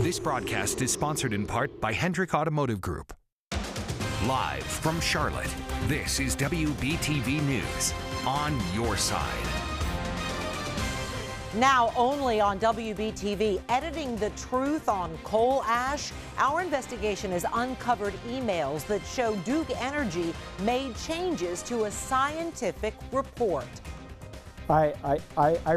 This broadcast is sponsored in part by Hendrick Automotive Group. Live from Charlotte, this is WBTV News on your side. Now only on WBTV, editing the truth on coal ash. Our investigation has uncovered emails that show Duke Energy made changes to a scientific report. I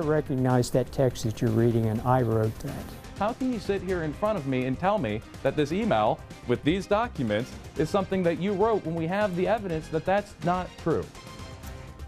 recognize that text that you're reading, and I wrote that. How can you sit here in front of me and tell me that this email with these documents is something that you wrote when we have the evidence that that's not true?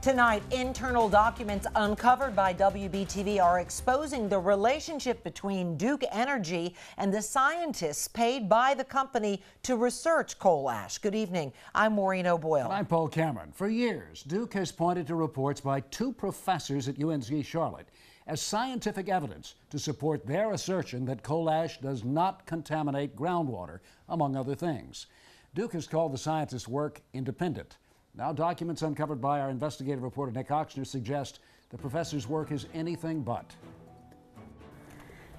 Tonight, internal documents uncovered by WBTV are exposing the relationship between Duke Energy and the scientists paid by the company to research coal ash. Good evening. I'm Maureen O'Boyle. And I'm Paul Cameron. For years, Duke has pointed to reports by two professors at UNC Charlotte as scientific evidence to support their assertion that coal ash does not contaminate groundwater, among other things. Duke has called the scientists' work independent. Now, documents uncovered by our investigative reporter Nick Oxner suggest the professor's work is anything but.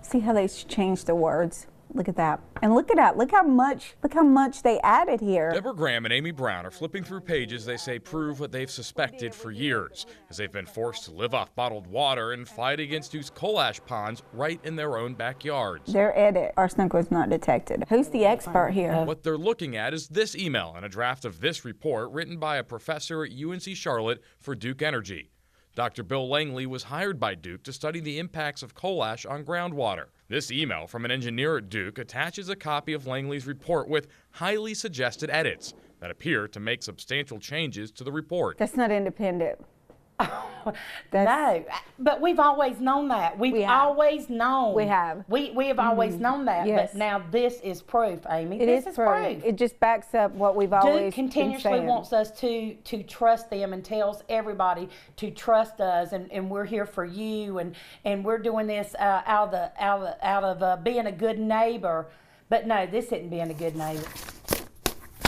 See how they changed the words? Look at that. And look at that. Look how much they added here. Deborah Graham and Amy Brown are flipping through pages they say prove what they've suspected for years, as they've been forced to live off bottled water and fight against Duke's coal ash ponds right in their own backyards. Their edit, arsenic was not detected. Who's the expert here? What they're looking at is this email and a draft of this report written by a professor at UNC Charlotte for Duke Energy. Dr. Bill Langley was hired by Duke to study the impacts of coal ash on groundwater. This email from an engineer at Duke attaches a copy of Langley's report with highly suggested edits that appear to make substantial changes to the report. That's not independent. No, but we've always known that. We've always known. We have. We have always known that. Yes. But now this is proof, Amy. This is proof. It just backs up what we've always Duke continuously wants us to trust them and tells everybody to trust us, and we're here for you, and we're doing this out of being a good neighbor. But no, this isn't being a good neighbor.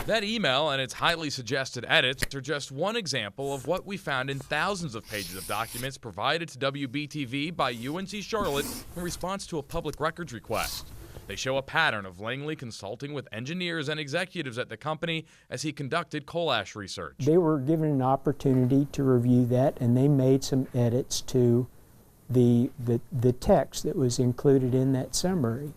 That email and its highly suggested edits are just one example of what we found in thousands of pages of documents provided to WBTV by UNC Charlotte in response to a public records request. They show a pattern of Langley consulting with engineers and executives at the company as he conducted coal ash research. They were given an opportunity to review that, and they made some edits to the text that was included in that summary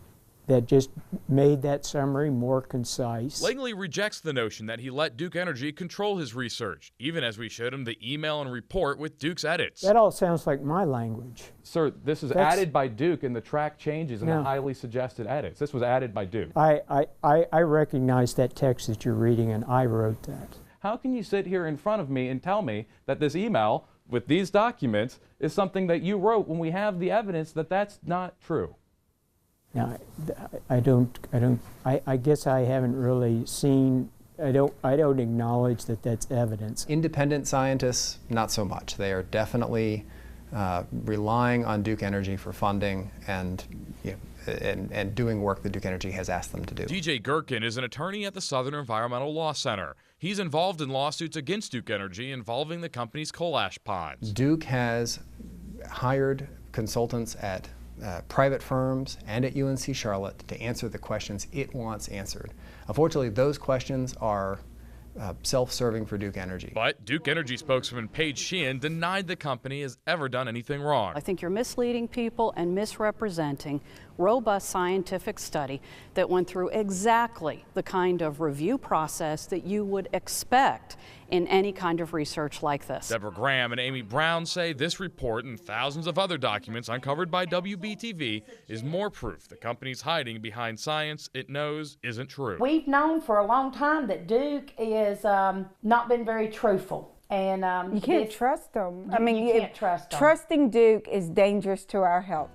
that just made that summary more concise. Langley rejects the notion that he let Duke Energy control his research, even as we showed him the email and report with Duke's edits. That all sounds like my language. Sir, this is added by Duke in the track changes and the highly suggested edits. This was added by Duke. I recognize that text that you're reading, and I wrote that. How can you sit here in front of me and tell me that this email with these documents is something that you wrote when we have the evidence that that's not true? Now, I guess I haven't really seen, I don't acknowledge that that's evidence. Independent scientists, not so much. They are definitely relying on Duke Energy for funding and doing work that Duke Energy has asked them to do. DJ Gherkin is an attorney at the Southern Environmental Law Center. He's involved in lawsuits against Duke Energy involving the company's coal ash ponds. Duke has hired consultants at private firms and at UNC Charlotte to answer the questions it wants answered. Unfortunately, those questions are self-serving for Duke Energy. But Duke Energy spokesman Paige Sheehan denied the company has ever done anything wrong. I think you're misleading people and misrepresenting robust scientific study that went through exactly the kind of review process that you would expect in any kind of research like this. Deborah Graham and Amy Brown say this report and thousands of other documents uncovered by WBTV is more proof the company's hiding behind science it knows isn't true. We've known for a long time that Duke is not been very truthful. And you can't trust them. I mean, you can't trust them. Trusting Duke is dangerous to our health.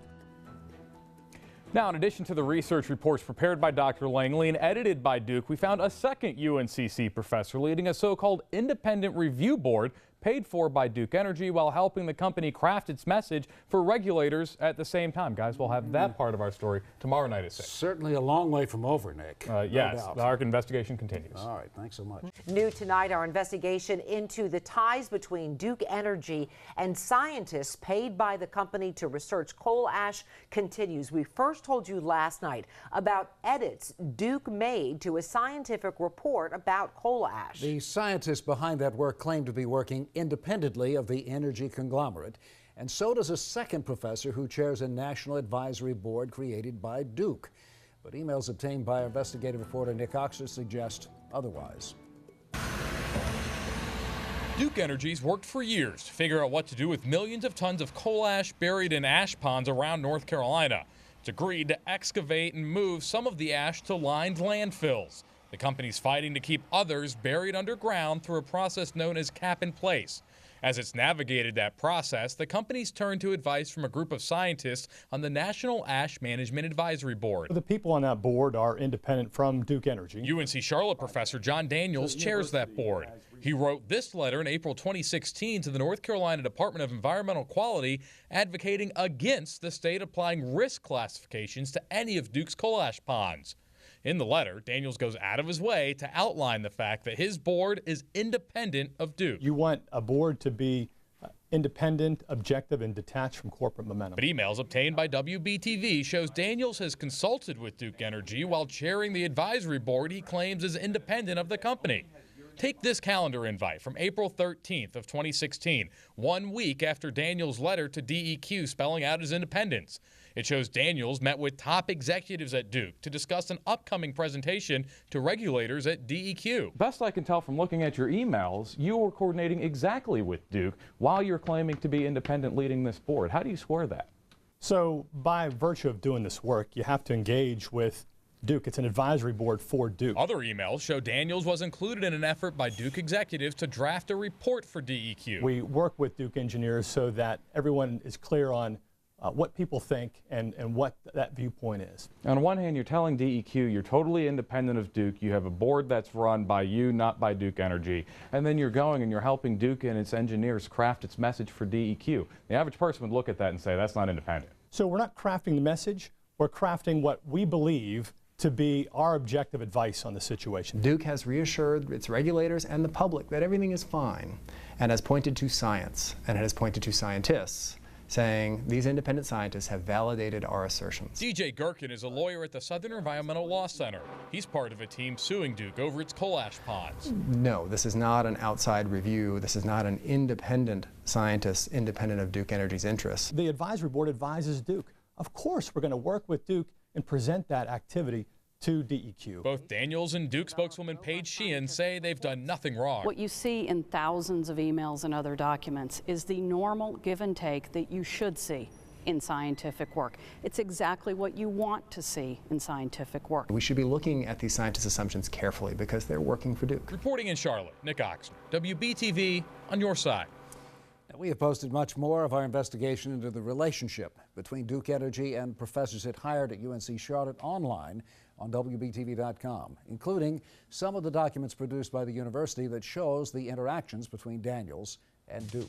Now, in addition to the research reports prepared by Dr. Langley and edited by Duke, we found a second UNCC professor leading a so-called independent review board paid for by Duke Energy while helping the company craft its message for regulators at the same time. Guys, we'll have that part of our story tomorrow night at 6. Certainly a long way from over, Nick. Yes, our investigation continues. All right, thanks so much. New tonight, our investigation into the ties between Duke Energy and scientists paid by the company to research coal ash continues. We first told you last night about edits Duke made to a scientific report about coal ash. The scientists behind that work claim to be working independently of the energy conglomerate, and so does a second professor who chairs a national advisory board created by Duke. But emails obtained by our investigative reporter Nick Oxer suggest otherwise. Duke Energy's worked for years to figure out what to do with millions of tons of coal ash buried in ash ponds around North Carolina. It's agreed to excavate and move some of the ash to lined landfills. The company's fighting to keep others buried underground through a process known as cap in place. As it's navigated that process, the company's turned to advice from a group of scientists on the National Ash Management Advisory Board. The people on that board are independent from Duke Energy. UNC Charlotte professor John Daniels chairs that board. He wrote this letter in April 2016 to the North Carolina Department of Environmental Quality advocating against the state applying risk classifications to any of Duke's coal ash ponds. In the letter, Daniels goes out of his way to outline the fact that his board is independent of Duke. You want a board to be independent, objective, and detached from corporate momentum. But emails obtained by WBTV shows Daniels has consulted with Duke Energy while chairing the advisory board he claims is independent of the company. Take this calendar invite from April 13th of 2016, 1 week after Daniels' letter to DEQ spelling out his independence. It shows Daniels met with top executives at Duke to discuss an upcoming presentation to regulators at DEQ. Best I can tell from looking at your emails, you were coordinating exactly with Duke while you're claiming to be independent leading this board. How do you square that? So by virtue of doing this work, you have to engage with Duke. It's an advisory board for Duke. Other emails show Daniels was included in an effort by Duke executives to draft a report for DEQ. We work with Duke engineers so that everyone is clear on what people think and what that viewpoint is. On one hand, you're telling DEQ you're totally independent of Duke. You have a board that's run by you, not by Duke Energy. And then you're going and you're helping Duke and its engineers craft its message for DEQ. The average person would look at that and say, that's not independent. So we're not crafting the message. We're crafting what we believe to be our objective advice on the situation. Duke has reassured its regulators and the public that everything is fine and has pointed to science and has pointed to scientists, saying these independent scientists have validated our assertions. DJ Gherkin is a lawyer at the Southern Environmental Law Center. He's part of a team suing Duke over its coal ash ponds. No, this is not an outside review. This is not an independent scientist, independent of Duke Energy's interests. The advisory board advises Duke. Of course, we're going to work with Duke and present that activity to DEQ. Both Daniels and Duke spokeswoman Paige Sheehan say they've done nothing wrong. What you see in thousands of emails and other documents is the normal give and take that you should see in scientific work. It's exactly what you want to see in scientific work. We should be looking at these scientists' assumptions carefully because they're working for Duke. Reporting in Charlotte, Nick Oxner, WBTV, on your side. We have posted much more of our investigation into the relationship between Duke Energy and professors it hired at UNC Charlotte online on WBTV.com, including some of the documents produced by the university that shows the interactions between Daniels and Duke.